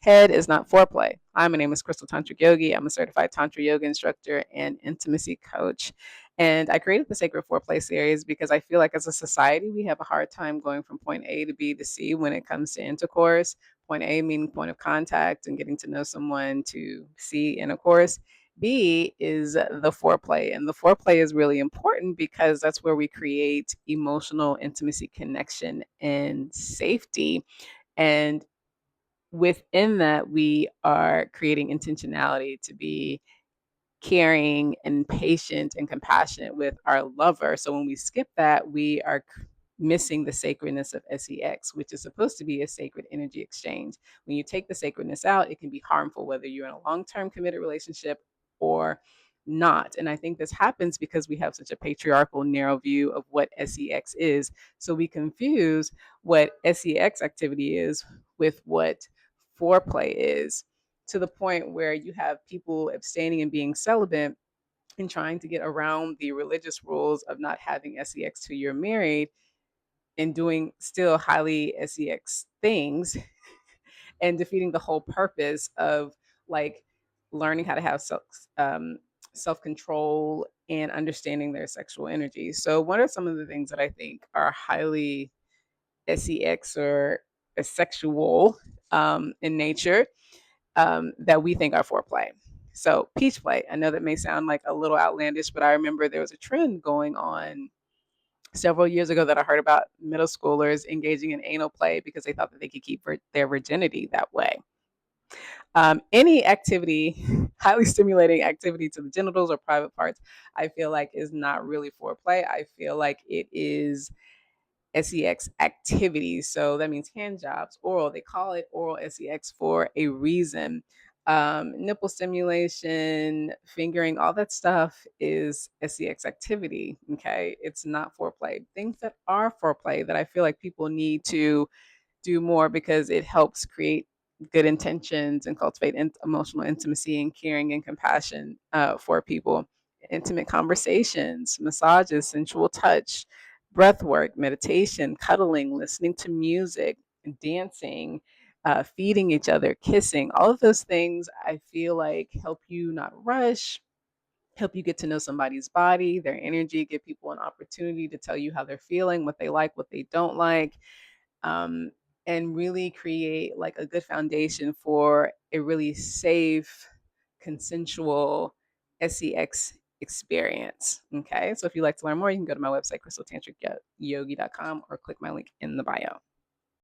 Head is not foreplay. Hi, my name is Crystal Tantric Yogi. I'm a certified Tantra yoga instructor and intimacy coach. And I created the Sacred Foreplay series because I feel like as a society, we have a hard time going from point A to B to C when it comes to intercourse. Point A meaning point of contact and getting to know someone, to C, intercourse. B is the foreplay. And the foreplay is really important because that's where we create emotional intimacy, connection, and safety. And within that, we are creating intentionality to be caring and patient and compassionate with our lover. So when we skip that, we are missing the sacredness of sex, which is supposed to be a sacred energy exchange. When you take the sacredness out, it can be harmful, whether you're in a long term committed relationship or not. And I think this happens because we have such a patriarchal, narrow view of what sex is. So we confuse what sex activity is with what foreplay is, to the point where you have people abstaining and being celibate and trying to get around the religious rules of not having sex till you're married and doing still highly sex things and defeating the whole purpose of like learning how to have self control and understanding their sexual energy. So, what are some of the things that I think are highly sex or sexual in nature that we think are foreplay? So, peach play. I know that may sound like a little outlandish, but I remember there was a trend going on several years ago that I heard about middle schoolers engaging in anal play because they thought that they could keep their virginity that way. Any activity, highly stimulating activity to the genitals or private parts, I feel like is not really foreplay. I feel like it is sex activities. So that means hand jobs, oral. They call it oral sex for a reason. Nipple stimulation, fingering, all that stuff is sex activity. Okay. It's not foreplay. Things that are foreplay that I feel like people need to do more because it helps create good intentions and cultivate emotional intimacy and caring and compassion for people. Intimate conversations, massages, sensual touch, breath work, meditation, cuddling, listening to music, dancing, feeding each other, kissing, all of those things I feel like help you not rush, help you get to know somebody's body, their energy, give people an opportunity to tell you how they're feeling, what they like, what they don't like, um, and really create like a good foundation for a really safe, consensual sex experience. Okay. So if you'd like to learn more, you can go to my website, crystaltantricyogi.com, or click my link in the bio.